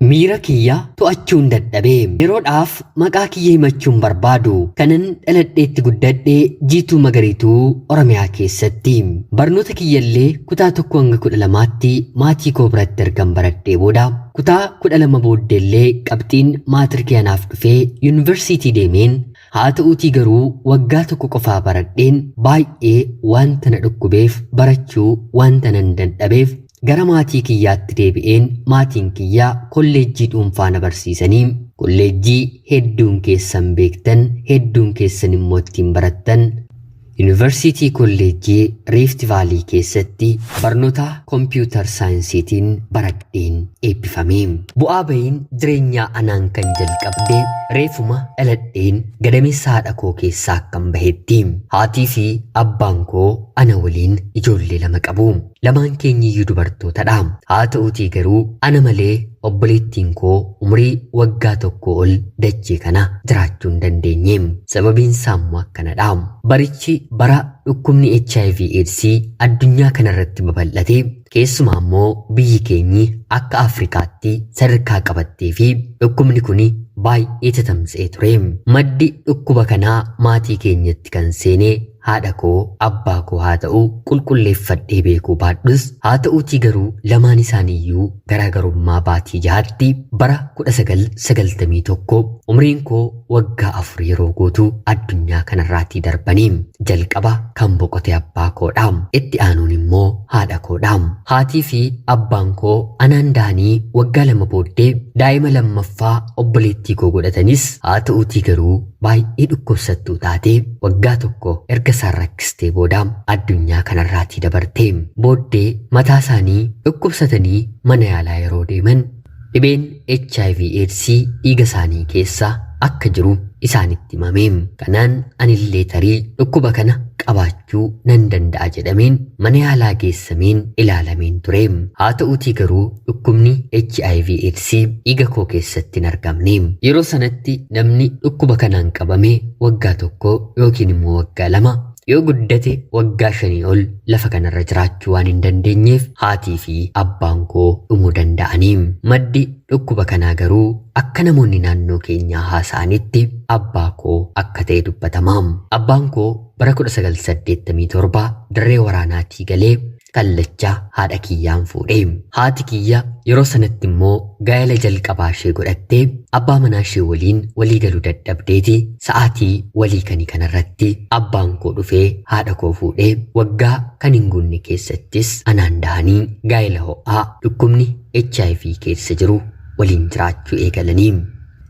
Miira kiyya to'achuun dadhabee yeroodhaaf maqaa kiyya himachuun barbaadu kanan dhaladheetti guddadhee jiituu magariituu Oromiyaa keessatti barnoota kiyyallee kutaa 1 hanga 12tti maatii koo biratti ergan baradhee booda kutaa 12 booddeellee qabxiin maatirikii anaaf dhufee yuunivarsiitii deemeen haa ta'uutii garuu waggaa tokko qofaa baradheen baay'ee wanta na dhukkubeef barachuu wanta nan dadhabeef gara maatii kiyyaatti deebi'een maatiin kiyyaa kolleejjii dhuunfaa na barsiisanii kolleejjii hedduun keessan beektan hedduun keessan immoo ittiin barattan University Kolleejjii Rift Valley keessatti barnoota Computer Sciencetiin baradheen eebbifamee bu'aa bahiin jireenyaa anaan kan jalqabde reefuma dhaladheen gadameessa haadha koo keessaa kan bahetti haatii fi abbaan koo ana waliin ijoollee lama qabu lamaan keenyiyyuu dubartootadha haa ta'uutii garuu ana malee obboleettiin koo umrii waggaa tokko ol dachee kana jiraachuu hin dandeenye sababiin saammoo akkanadha barichi bara dhukkubni HIV/AIDS addunyaa kanarratti babal'ate keessumaa immoo biyyi keenyi akka Afrikaatti sadarkaa qabattee fi dhukkubni kun baay'ee tatamsa'ee ture maddi dhukkuba kanaa maatii keenyatti kan seenee haadha koo abbaa koo haa ta'u qulqulleeffadhee beekuu baadhus haa ta'uutii garuu lamaan isaaniiyyuu garaagarummaa baatii jahaatti bara 1991 umriin koo waggaa 4 yeroo guutuu addunyaa kanarraatii darbanii jalqaba kan boqote abbaa koodha itti aanuun immoo haadha koodha haatii fi abbaan koo anaan da'anii waggaa 2 booddee daa'ima lammaffaa obboleettii koo godhatanis haa ta'uutii garuu baay'ee dhukkubsattuu taate waggaa tokko erga isaan rakkistee booda addunyaa kanarraatii dabarte booddee mataa isaanii dhukkubsatanii mana yaalaa yeroo deeman dhibeen HIV/AIDS dhiiga isaanii keessa akka jiru isaanitti himame kanaan anillee tarii dhukkuba kana qabaachuu nan danda'a jedhameen mana yaalaa geessameen ilaalameen ture haa ta'uutii garuu dhukkubni HIV/AIDS dhiiga koo keessatti hin argamne yeroo sanatti namni dhukkuba kanaan qabame waggaa tokko yookiin immoo waggaa 2 yoo guddate waggaa 5 ol lafa kanarra jiraachuu waan hin dandeenyeef haatii fi abbaan koo dhumuu danda'anii maddi dhukkuba kanaa garuu akka namoonni naannoo keenyaa haasa'anitti abbaa koo akka ta'e dubbatama abbaan koo bara 1987 dirree waraanaatii galee kallachaa haadha kiyyaan fuudhee haati kiyya yeroo sanatti immoo gaa'ela jalqabaa ishee godhattee abbaa manaa ishee waliin walii galuu dadhabdeeti sa'aatii walii kanii kanarratti abbaan koo dhufee haadha koo fuudhee waggaa kan hin guunne keessattis anaan da'anii gaa'ela ho'aa dhukkubni HIV keessa jiru waliin jiraachuu eegalanii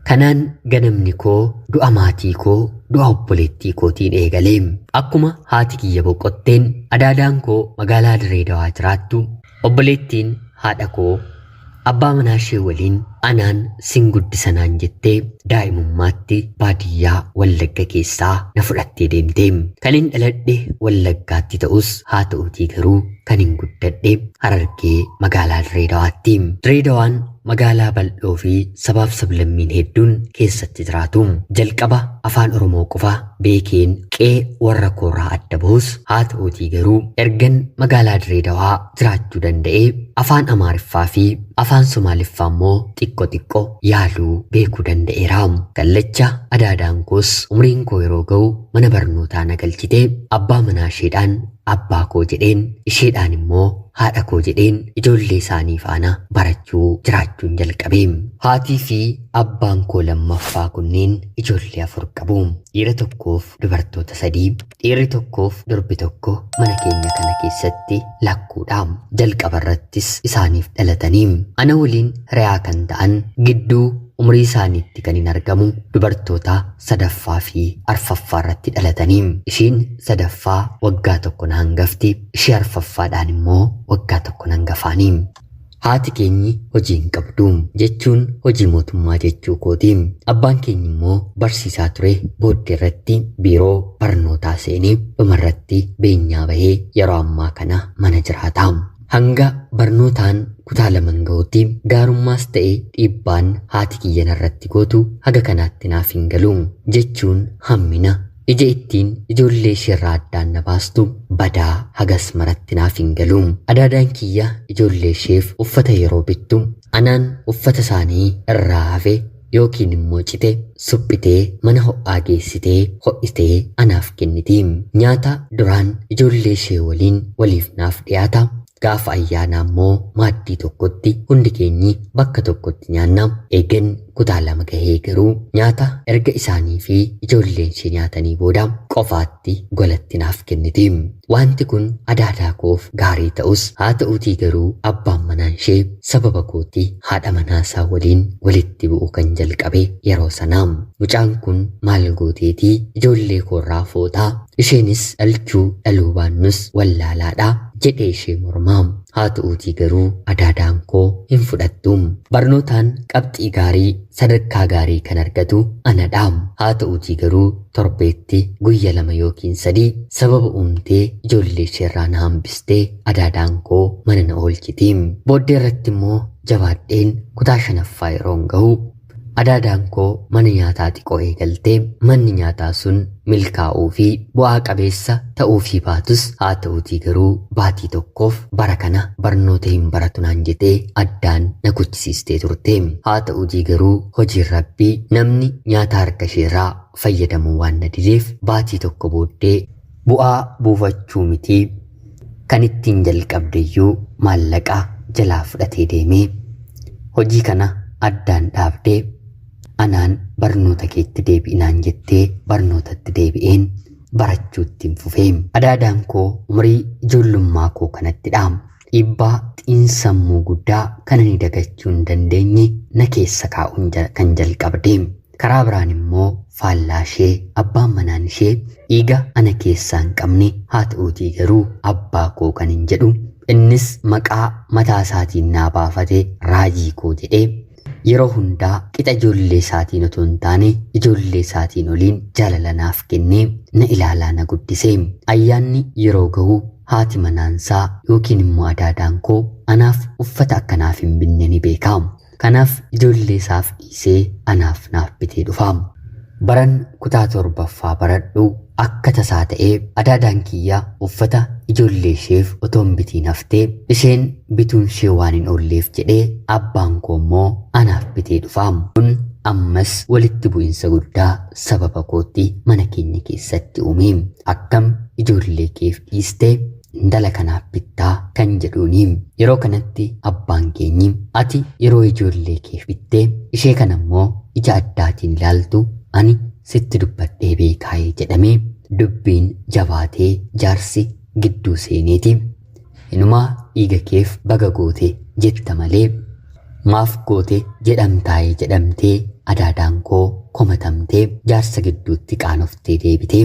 kanaan ganamni koo du'a maatii koo du'a obboleettii kootiin eegalee akkuma haati kiyya boqotteen adaadaan koo magaalaa Dirree Dawaa jiraattu obboleettiin haadha koo abbaa manaa ishee waliin anaan sin guddisanaan jettee daa'imummaatti baadiyyaa Wallagga keessaa na fudhattee deemte kan hin dhaladhe Wallaggaatti ta'us haa ta'uutii garuu kan hin guddadhe Harargee magaalaa Dirree Dawaatti Dirree Dawaan magaalaa bal'oo fi sabaaf sablammiin hedduun keessatti jiraatu jalqaba afaan Oromoo qofa beekeen qee warra koorraa adda bahus haa ta'uutii garuu ergan magaalaa Dirree Dawaa jiraachuu danda'ee afaan Amaariffaa fi afaan Somaaliffaa immoo xiqqoo yaaluu beekuu danda'eera kallacha adaadaan koos umriin koo yeroo ga'u mana barnootaa na galchite abbaa manaa isheedhaan abbaa koo jedheen isheedhaan immoo haadha koo jedheen ijoollee isaanii faana barachuu jiraachuun jalqabe haatii fi abbaan koo lammaffaa kunneen ijoollee 4 qabu dhiira tokkoof dubartoota 3 dhiirri tokkoof durbi tokko mana keenya kana keessatti lakkuudha jalqaba irrattis isaaniif dhalatanii ana waliin hiriyaa kan ta'an gidduu umrii isaaniitti kan hin argamu dubartoota 3ffaa fi 4ffaa irratti dhalatanii ishiin 3ffaa waggaa 1 na hangafti ishee 4ffaadhaan immoo waggaa 1 hangafaanii haati keenyi hojii hin qabdu jechuun hojii mootummaa jechuu kooti abbaan keenyi immoo barsiisaa ture booddee irratti biiroo barnootaa seenee dhumarratti beenyaa bahee yeroo ammaa kana mana jiraata hanga barnootaan kutaa 2 ga'utti gaarummaas ta'e dhiibbaan haati kiyyan irratti gootu haga kanaatti naaf hin galu jechuun hammina ija ittiin ijoollee isheerraa addaan na baastu badaa hagas maratti naaf hin galu. Adaadaan kiyya ijoollee isheef uffata yeroo bittu anaan uffata isaanii irraa hafe yookiin immoo cite suphitee mana ho'aa geessitee ho'itee anaaf kenniti. Nyaata duraan ijoollee ishee waliin waliif naaf dhiyaata. Gaafa ayyaanaa immoo maaddii tokkotti hundi keenyi bakka tokkotti nyaanna. Eegen kutaa lama gahee garuu nyaata erga isaanii fi ijoolleen ishee nyaatanii booda qofaatti golatti naaf kenniti. Wanti kun adaadaa koof gaarii ta'us haa ta'uutii garuu abbaan manaan ishee sababa kootii haadha manaasaa waliin walitti bu'uu kan jalqabe yeroo sanaa. Mucaan kun maal gooteetii ijoollee koorraa footaa isheenis dhalchuu dhaluu baannus wallaalaadha jedhee ishee mormaa. Haa ta'uutii garuu adaadaan koo hin fudhattu. Barnootaan qabxii gaarii sadarkaa gaarii kan argatu anadha. Haa ta'uutii garuu torbeetti guyya 2 yookiin 3 sababa uumtee ijoollee isheerraa na hambistee adaadaan koo mana na oolchiti. Booddee irratti immoo jabaadheen kutaa 5ffaa yeroon gahu adaadaan koo mana nyaataa xiqqoo eegaltee manni nyaataa sun milkaa'uu fi bu'aa qabeessa ta'uu fi baatus haa ta'uutii garuu baatii tokkoof bara kana barnoota hin baratu naan jetee addaan na kuchisiistee turte. Haa ta'uutii garuu hojiin rabbii namni nyaata harka isheerraa fayyadamuu waan na dideef baatii tokko booddee bu'aa buufachuu miti kan ittiin jalqabdeyyuu maallaqa jalaa fudhatee deemee hojii kana addaan dhaabdee anaan barnoota keetti deebi'inaan jettee barnootatti deebi'een barachuutti fufee. Adaadaan koo umurii ijoollummaa koo kanatti dhaam dhiibbaa xiinsammuu guddaa kan ani dagachuu hin dandeenye na keessa kaa'uun kan jalqabde. Karaa biraan immoo faallaa ishee abbaan manaan ishee dhiiga ana keessaa hin qabne haa ta'uutii garuu abbaa koo kan hin jedhu innis maqaa mataa isaatiin naa baafate raajii koo jedhee yeroo hundaa qixa ijoollee isaatiin otoo hin taane ijoollee isaatiin oliin jaalala naaf kennee na ilaalaa na guddisee. Ayyaanni yeroo gahu haati manaansaa yookiin immoo adaadaan koo anaaf uffata akkanaaf hin binne ni beeka. Kanaaf ijoollee isaaf dhiisee anaaf naaf bitee dhufa. Baran kutaa 7ffaa baradhu akka tasaa ta'ee adaadaan kiyya uffata ijoollee isheef otoo hin bitiin haftee isheen bituun ishee waan hin oolleef jedhee abbaan koo immoo anaaf bitee dhufa. Kun ammas walitti bu'insa guddaa sababa kootti mana keenya keessatti uume. Akkam ijoollee keef dhiistee intala kanaaf bittaa kan jedhuuni. Yeroo kanatti abbaan keenyi ati yeroo ijoollee keef bittee ishee kana immoo ija addaatiin ilaaltu ani sitti dubbadhee beekaayee jedhamee dubbiin jabaatee jaarsi gidduu seeneeti. Inumaa dhiiga keef baga goote jetta malee maaf goote jedhamtaayee jedhamtee adaadaan koo komatamtee jaarsa gidduutti qaanoftee deebite.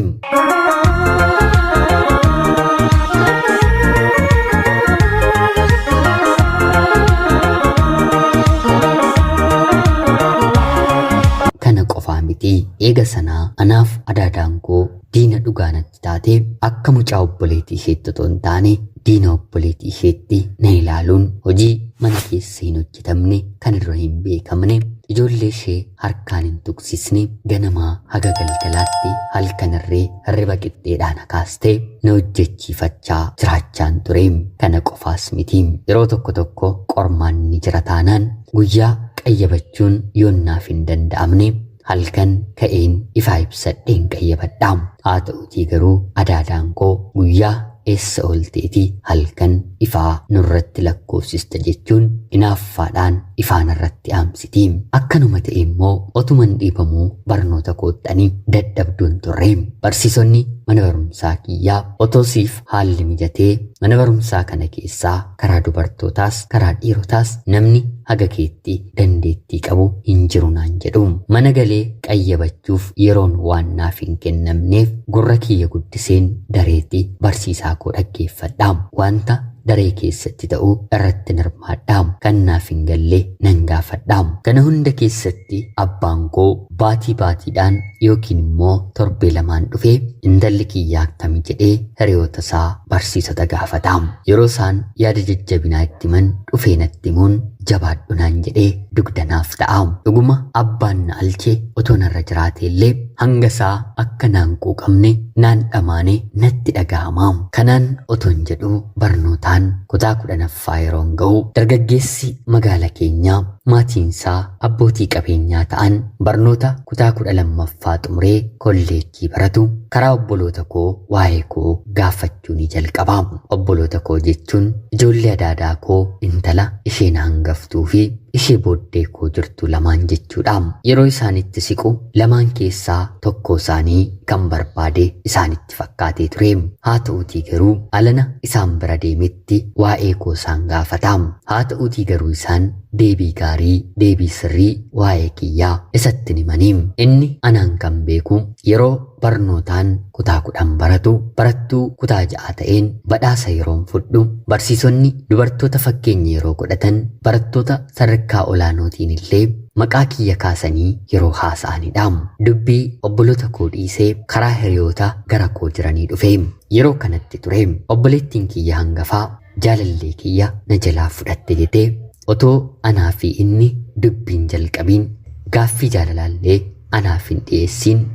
Eega sanaa anaaf adaadaan koo diina dhugaanatti taatee akka mucaa obboleettii isheetti otoo hin taane diina obboleettii isheetti na ilaaluun hojii mana keessa hin hojjetamne kan irra hin beekamne ijoollee ishee harkaan hin tuqsisne ganamaa haga galgalaatti halkanirree hirriba qixxeedhaan kaastee na hojjechiifachaa jiraachaan ture. Kana qofaas miti yeroo tokko qormaan ni jira taanaan guyyaa qayyabachuun yoonnaaf hin danda'amne halkan ka'een ifaa ibsadheen qayyabadha. Haa ta'uutii garuu adaadaan koo guyyaa eessa oolteeti halkan ifaa nurratti lakkoofsista jechuun inaaffaadhaan ifaan irratti aamsiti. Akkanuma ta'e immoo otuman dhiibamuu barnoota koottanii dadhabduun turre. Barsiisonni mana barumsaa kiyyaa otoosiif haalli mijatee mana barumsaa kana keessaa karaa dubartootaas karaa dhiirotaas namni haga keetti dandeettii qabu hin jiru naan jedhu. Mana galee qayyabachuuf yeroon waan naaf hin kennamneef gurra kiyya guddiseen dareetti barsiisaa koo dhaggeeffadha. Wanta daree keessatti ta'uu irratti hirmaadha. Kan naaf hin galle nan gaafadha. Kana hunda keessatti abbaan koo baatii baatiidhaan yookiin immoo torbee lamaan dhufee intalli kiyyaa akkami jedhee hiriyoota isaa barsiisota gaafata. Yeroo isaan yaada jajjabinaa itti himan dhufee natti himuun jabaadhu naan jedhee dugdanaaf ta'aam. Dhuguma abbaan na alchee otoo narra jiraate illee hanga isaa akka naan quuqamne naan dhamaane natti dhaga'amaam. Kanaan otoon jedhu barnootaan kutaa 10ffaa yeroon ga'u dargaggeessi magaala keenyaa maatiinsaa abbootii qabeenyaa ta'an barnoota kutaa 12ffaa xumuree kolleejjii baratu karaa obboloota koo waa'ee koo gaafachuu ni jalqabaam. Obboloota koo jechuun ijoollee adaadaa koo intala isheen hangaftuu fi ishee booddee koo jirtu lamaan jechuudhaam. Yeroo isaanitti siqu lamaan keessaa tokko isaanii kan barbaade isaanitti fakkaatee tureem. Haa ta'uutii garuu alana isaan bira deemetti waa'ee koo isaan gaafataam. Haa ta'uutii garuu isaan deebii gaarii deebii sirrii waa'ee kiyyaa isatti himaniim. Inni anaan kan beeku yeroo barnootaan kutaa 10 baratu barattuu kutaa 6 ta'een badhaasa yeroon fudhu barsiisonni dubartoota fakkeenya yeroo godhatan barattoota sadarkaa olaanootiin illee maqaa kiyya kaasanii yeroo haasa'anidhaam. Dubbii obboloota koo dhiisee karaa hiriyoota gara koo jiranii dhufeem. Yeroo kanatti tureem obboleettiin kiyya hangafaa jaalallee kiyya na jalaa fudhatte jedhee otoo anaa fi inni dubbiin jalqabiin gaaffii jaalalaallee anaaf hin dhiyeessiin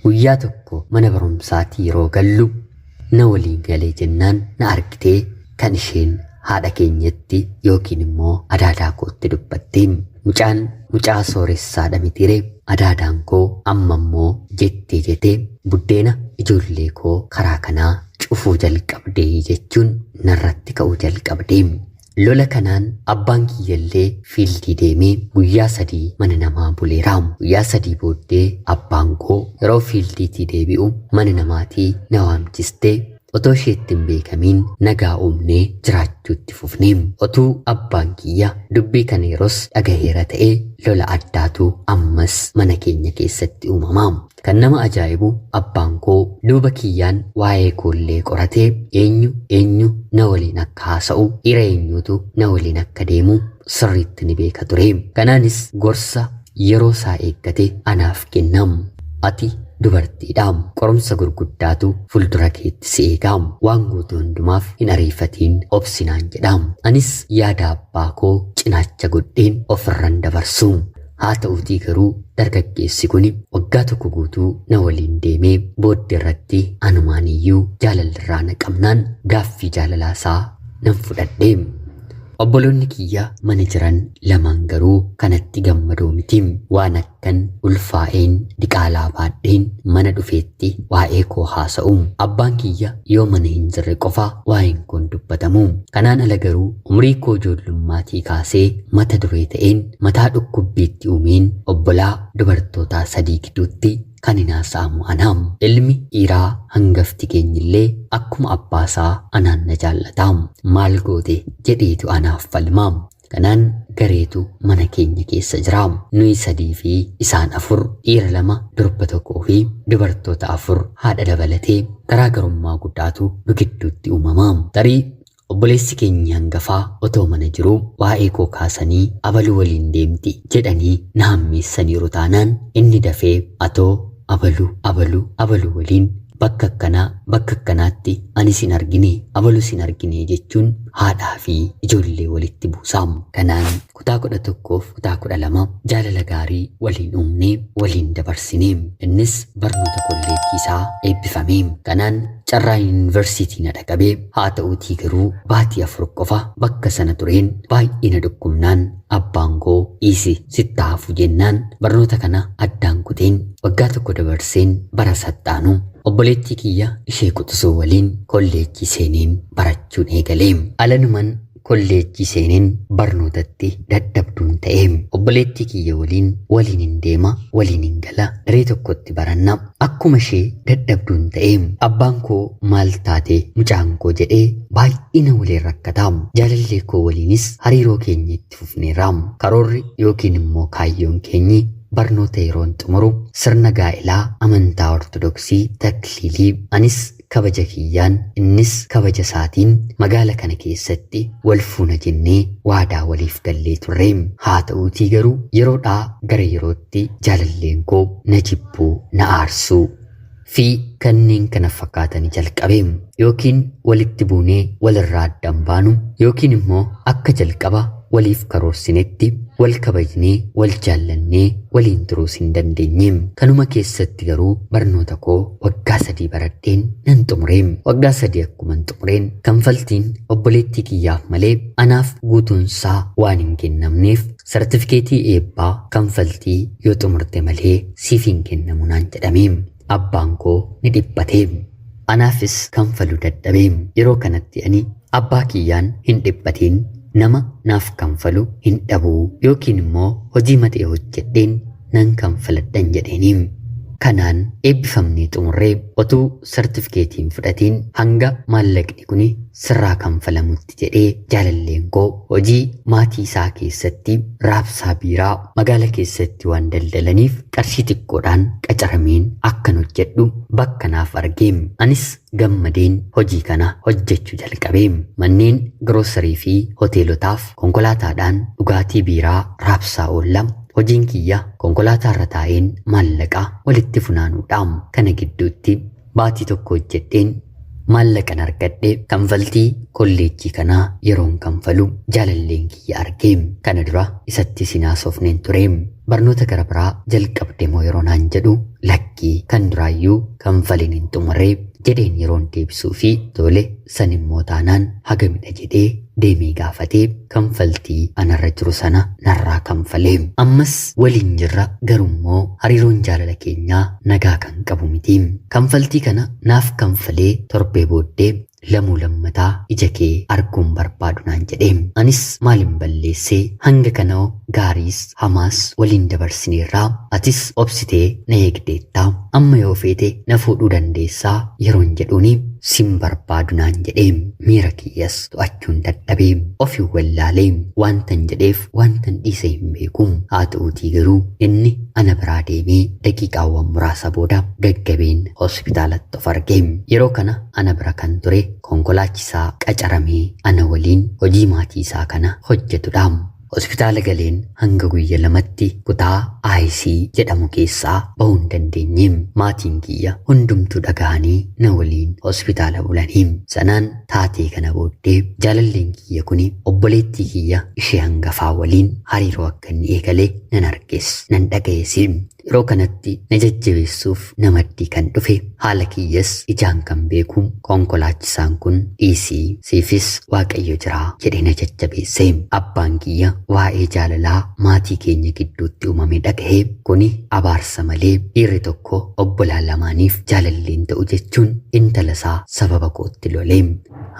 guyyaa tokko mana barumsaatii yeroo gallu na waliin galee jennaan na argitee kan isheen haadha keenyatti yookiin immoo adaadaa kootti dubbatteem. Mucaa sooressaa mitire adaadaan koo amma immoo jettee buddeena ijoollee koo karaa kanaa cufuu jalqabdee jechuun narratti ka'uu jalqabdeem. Lola kanaan abbaan kiyyallee fiildii deemee guyyaa 3 mana namaa buleeraam. Guyyaa 3 booddee abbaan koo yeroo fiildiitii deebi'u mana namaatii na waamchistee otoo isheetti hin beekamiin nagaa uumnee jiraachuutti fufneem. Otuu abbaan kiyya dubbii kana yeroos dhagaheera ta'ee lola addaatu ammas mana keenya keessatti uumamaam. Kan nama ajaa'ibu abbaan koo duuba kiyyaan waa'ee koollee qoratee eenyu na waliin akka haasa'u dhiira eenyutu na waliin akka deemu sirriitti ni beeka tureem. Kanaanis gorsa yeroo isaa eeggate anaaf kennam. Ati dubartiidhaam qorumsa gurguddaatu fuuldura keetti si eegaam. Waan guutuu hundumaaf hin ariifatiin obsinaan jedhaam. Anis yaada abbaa koo cinaacha godheen ofirran dabarsuum. Haa ta'uutii garuu dargaggeessi kun waggaa tokko guutuu na waliin deemee booddee irratti anumaaniyyuu jaalalirraa na qabnaan gaaffii jaalalaasaa nan fudhadheem. Obboloonni kiyya mana jiran lamaan garuu kanatti gammadoo mitiim. Waan akkan ulfaa'een diqaalaa baadheen mana dhufeetti waa'ee koo haasa'uum. Abbaan kiyya yoo mana hin jirre qofa waa'een koon dubbatamuum. Kanaan ala garuu umrii koo ijoollummaatii kaasee mata duree ta'een mataa dhukkubbiitti uumeen obbolaa dubartootaa 3 gidduutti kan hin haasa'amu anaam. Ilmi dhiiraa hangafti keenyillee akkuma abbaasaa anaan na jaallataam. Maal goote jedheetu anaaf falmaam. Kanaan gareetu mana keenya keessa jiraam. Nuyi 3 fi isaan 4 dhiira 2 durba 1 fi dubartoota 4 haadha dabalatee garaagarummaa guddaatu nu gidduutti uumamaam. Tarii obboleessi keenya hangafaa otoo mana jiruu waa'ee koo kaasanii abaluu waliin deemti jedhanii na hammeessaniiru taanaan inni dafee atoo abaluu waliin bakka akkanaatti ani sin argine abaluu sin argine jechuun haadhaa fi ijoollee walitti buusaam. Kanaan kutaa 11f kutaa 12 jaalala gaarii waliin uumnee waliin dabarsineem. Innis barnoota kolleejjii isaa eebbifameem. Kanaan carraa yuunivarsiitii na dhaqabee haa ta'uutii garuu baatii 4 qofa bakka sana tureen baay'ee na dhukkubnaan abbaan koo dhiisi sitti hafu jennaan barnoota kana addaan kuteen waggaa tokko dabarseen bara sattaanu obboleettii kiyya ishee quxisuu waliin kolleejjii seeneen barachuun eegaleem. Alanuman kolleejjii seeneen barnootatti dadhabduun ta'eem. Obboleettii kiyya waliin hin deema waliin hin gala daree tokkotti baranna akkuma ishee dadhabduun ta'eem. Abbaan koo maal taate mucaan koo jedhee baay'ina waliin rakkataam. Jaalallee koo waliinis hariiroo keenya itti fufneeraam. Karoorri yookiin immoo kaayyoon keenyi barnoota yeroon xumuru sirna gaa'elaa amantaa ortodoksii takliilii anis kabaja kiyyaan innis kabaja isaatiin magaala kana keessatti wal fuuna jennee waadaa waliif gallee turreem. Haa ta'uutii garuu yeroodhaa gara yerootti jaalalleen koo na jibbuu na aarsuu fi kanneen kana fakkaatanii jalqabeem. Yookiin walitti buunee walirraa addan baanu yookiin immoo akka jalqaba waliif karoorsinetti wal kabajnee wal jaallannee waliin turuus hin dandeenyeem. Kanuma keessatti garuu barnoota koo waggaa 3 baradheen nan xumureem. Waggaa 3 akkuman xumureen kanfaltiin obboleettii kiyyaaf malee anaaf guutuunsaa waan hin kennamneef sartifikeetii eebbaa kanfaltii yoo xumurte malee siif hin kennamu naan jedhameem. Abbaan koo ni dhiphateem. Anaafis kanfaluu dadhabeem. Yeroo kanatti ani abbaa kiyyaan hin dhiphatiin nama naaf kanfalu hin dhabuu yookiin immoo hojii maxee hojjedheen nan kanfaladhan jedheeniim. Kanaan eebbifamnee xumurree otuu sartifikeetiin fudhatiin hanga maallaqni kuni sirraa kanfalamutti jedhee jaalalleen koo hojii maatii isaa keessatti raabsaa biiraa magaala keessatti waan daldalaniif qarshii xiqqoodhaan qacarameen akkan hojjedhu bakka naaf argeem. Anis gammadeen hojii kana hojjechuu jalqabeem. Manneen giroosarii fi hoteelotaaf konkolaataadhaan dhugaatii biiraa raabsaa oolla. Hojiin kiyya konkolaataa irra taa'een maallaqa walitti funaanuudhaan kana gidduutti baatii tokko hojjedheen maallaqan argadhe kanfaltii kolleejjii kanaa yeroon kanfalu jaalalleen kiyya argeem. Kana dura isatti sinaasofneen tureem. Barnoota gara biraa jalqabde moo yeroo naan jedhu lakkii kan duraayyuu kanfaliin hin xumurree jedheen yeroon deebisuu fi tole san immoo taanaan hagamidha jedhee deemee gaafatee kanfaltii anarra jiru sana narraa kanfaleem. Ammas waliin jirra garummoo hariiroon jaalala keenyaa nagaa kan qabu mitiim. Kanfaltii kana naaf kanfalee torbee booddee lamuu lammataa ija kee arguun barbaadu naan jedheem. Anis maalin balleessee hanga kanoo gaariis hamaas waliin dabarsineerraa atis obsitee na eegdeettaa amma yoo feete na fuudhuu dandeessaa yeroon jedhuuni sin barbaadu naan jedheem. Miira kiyyas to'achuun dadhabeem. Ofii wallaaleem. Waantan jedheef waantan dhiise hin beekuum. Haa ta'uutii garuu inni ana biraa deemee daqiiqaawwan muraasa booda gaggabeen hospitaalatti of argeem. Yeroo kana ana bira kan ture konkolaachisaa qacaramee ana waliin hojii maatii isaa kana hojjetudhaam. Hospitaala galeen hanga guyya lamatti kutaa IC jedhamu keessaa bahuu hin dandeenyeem. Maatiin kiyya hundumtuu dhagahanii na waliin hospitaala bulaniim. Sanaan taatee kana booddee jaalalleen kiyya kuni obboleettii kiyya ishee hangafaa waliin hariiroo akka inni eegale nan arges nan dhagayeesiim. Yeroo kanatti na jajjabeessuuf namaddii kan dhufe haala kiyyas ijaan kan beeku konkolaachisaan kun dhiisii siifis waaqayyo jira jedhee na jajjabeesse. Abbaan kiyya waa'ee jaalalaa maatii keenya gidduutti uumame dhagahee kuni abaarsa malee dhiirri tokko obbolaa lamaaniif jaalalleen ta'u jechuun intala isaa sababa kootti loleem.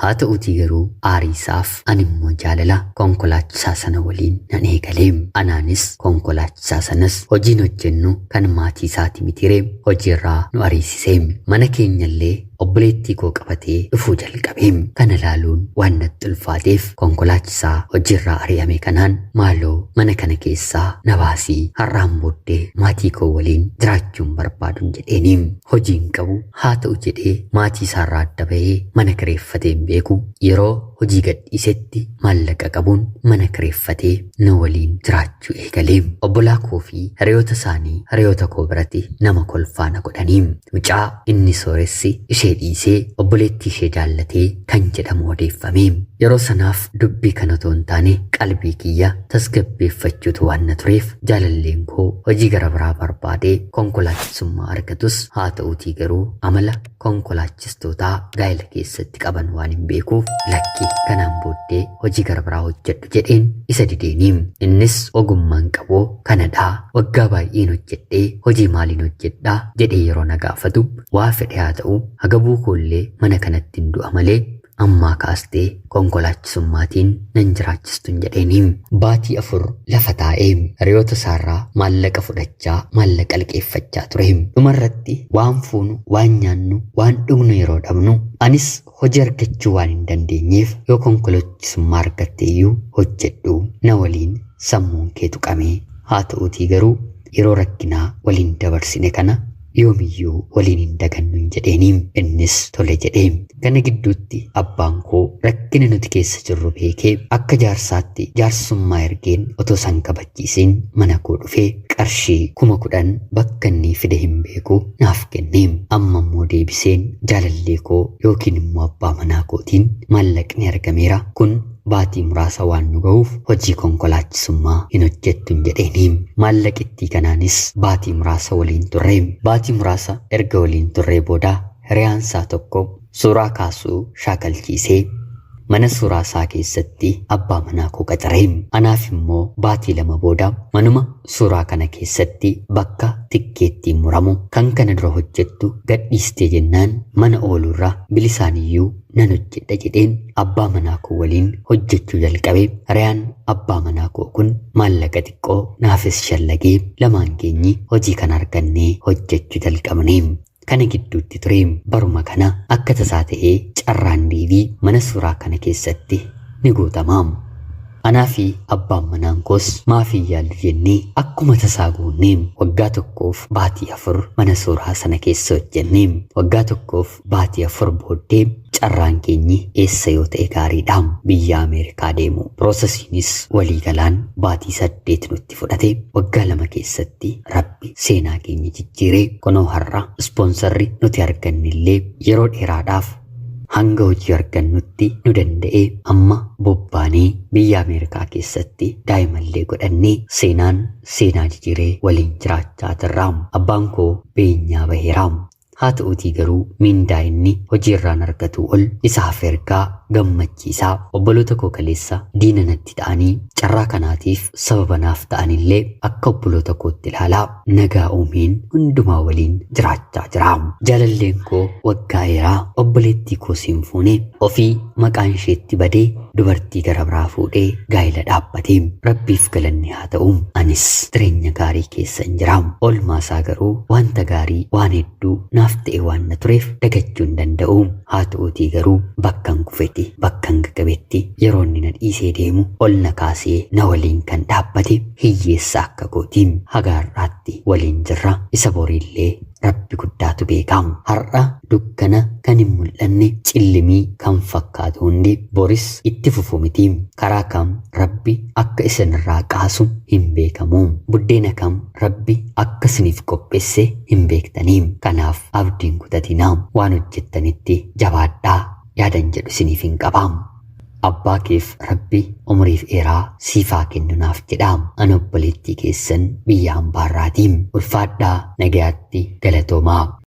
Haa ta'uutii garuu aariisaaf animmoo jaalala konkolaachisaa sana waliin nan eegaleem. Anaanis konkolaachisaa sanas hojiin hojjennu kan maatii isaati mitiree hojiirraa nu ariisiseem. Mana keenyallee obboleettii koo qabatee dhufuu jalqabeem. Kana laaluun waan natti ulfaateef konkolaachisaa hojiirraa ari'ame kanaan maaloo mana kana keessaa na baasii har'aan booddee maatii koo waliin jiraachuun barbaaduun jedheeniim. Hojiin qabu haa ta'u jedhee maatii isaarraa adda bahee mana kireeffateen beeku yeroo hojii gadhiisetti maallaqa qabuun mana kireeffatee na waliin jiraachuu eegaleem. Obbolaa koo fi hiriyoota isaanii hiriyoota koo biratti nama kolfaana godhaniim. Mucaa inni sooressi ishee dhiisee obboleettii ishee jaallatee kan jedhamu odeeffameem. Yeroo sanaaf dubbii kana otoo hin taane qalbii kiyya tasgabbeeffachuutu waan na tureef jaalalleen koo hojii gara biraa barbaadee konkolaachisummaa argatus haa ta'uutii garuu amala konkolaachistootaa gaa'ela keessatti qaban waan hin beekuuf lakki kanaan booddee hojii gara biraa hojjedhu jedheen isa dideeniim. Innis ogummaan qaboo kanadhaa waggaa baay'een hojjedhee hojii maaliin hojjedhaa jedhee yeroo na gaafatu waa fedhe haa ta'u hagabuu koollee mana kanatti hin du'a malee ammaa kaastee konkolaachisummaatiin nan jiraachistuun jedheeniim. Baatii 4 lafa taa'eem. Hiriyoota isaarraa maallaqa fudhachaa maallaqa liqeeffachaa tureem. Dhumarratti waan fuunu waan nyaannu waan dhugnu yeroo dhabnu anis hojii argachuu waan hin dandeenyeef yoo konkolaachisummaa argatteeyyuu hojjedhu na waliin sammuun kee tuqamee. Haa ta'uutii garuu yeroo rakkinaa waliin dabarsine kana yoomiyyuu waliin hin dagannu jedheeniim. Innis tole jedheem. Kana gidduutti abbaan koo rakkina nuti keessa jirru beekee akka jaarsaatti jaarsummaa ergeen otoo san kabachiisiin mana koo dhufee qarshii 10,000 bakka inni fide hin beeku naaf kenneem. Amma immoo deebiseen jaalallee koo yookiin immoo abbaa manaa kootiin maallaqni argameera kun baatii muraasa waan nu ga'uuf hojii konkolaachisummaa hin hojjettu jedheeniim. Maallaqittii kanaanis baatii muraasa waliin turre. Baatii muraasa erga waliin turree booda hiriyaansaa tokko suuraa kaasuu shaakalchiisee mana suuraa isaa keessatti abbaa manaa koo qaxaree. Anaaf immoo baatii 2 booda manuma suuraa kana keessatti bakka tikkeettiin muramu kan kana dura hojjettu gadhiistee jennaan mana oolurraa bilisaaniyyuu nan hojjedha jedheen abbaa manaa koo waliin hojjechuu jalqabe. Hiriyaan abbaa manaa koo kun maallaqa xiqqoo naafis shallagee lamaan keenyi hojii kana argannee hojjechuu jalqabne. Kana gidduutti ture baruma kana akka tasaa ta'ee carraan deebii mana suuraa kana keessatti ni guutama. Anaa fi abbaan manaa koos maafii yaallu jennee akkuma tasaa goonee waggaa tokkoof baatii 4 mana suuraa sana keessa hojjennee. Waggaa tokkoof baatii 4 booddee carraan keenyi eessa yoo ta'e gaariidha biyya Ameerikaa deemu. Piroosesiinis waliigalaan baatii 8 nutti fudhate. Waggaa 2 keessatti Rabbi seenaa keenya jijjiiree kunoo har'a ispoonsarri nuti argannillee yeroo dheeraadhaaf hanga hojii argannutti nu danda'ee amma bobbaanee biyya Ameerikaa keessatti daa'imallee godhannee seenaa jijjiiree waliin jiraachaa jirra. Abbaan koo beenyaa baheera. Haa ta'uutii garuu mindaa inni hojii irraan argatu ol isaaf ergaa gammachiisaa obboloota koo kaleessa diina natti ta'anii carraa kanaatiif sababa naaf ta'anillee akka obboloota kootti ilaalaa nagaa uumeen hundumaa waliin jiraachaa jira. Jaalalleen koo waggaa dheeraa obboleettii koo siin fuune ofii maqaan isheetti badee dubartii gara biraa fuudhee gaa'ela dhaabbatee. Rabbiif galanni haa ta'u. Anis jireenya gaarii keessa jira. Oolmaasaa garuu wanta gaarii waan hedduu naaf ta'e waan na tureef dagachuu hin danda'u. Haa ta'uutii garuu bakkan kufetti bakkan gagabetti yeroo inni na dhiisee deemu ol na kaasee na waliin kan dhaabbate hiyyeessa akka kootiin hagaarraatti waliin jirra. Isa boriillee Rabbi guddaatu beekam. Har'a dukkana kan hin mul'anne cillimii kan fakkaatu hundi boris itti fufu miti. Karaa kam Rabbi akka isinirraa qaasu hin beekamu. Buddeena kam Rabbi akka isiniif qopheesse hin beektanii. Kanaaf abdiin kutatinaa waan hojjettanitti jabaadhaa yaadan jedhu isiniif hin qabaam. Abbaa keef Rabbi umriif dheeraa siifaa kennunaaf jedhaam. Ani obboleettii keessan biyya hambaarraatiin ulfaadhaa nagayaatti galatoomaa.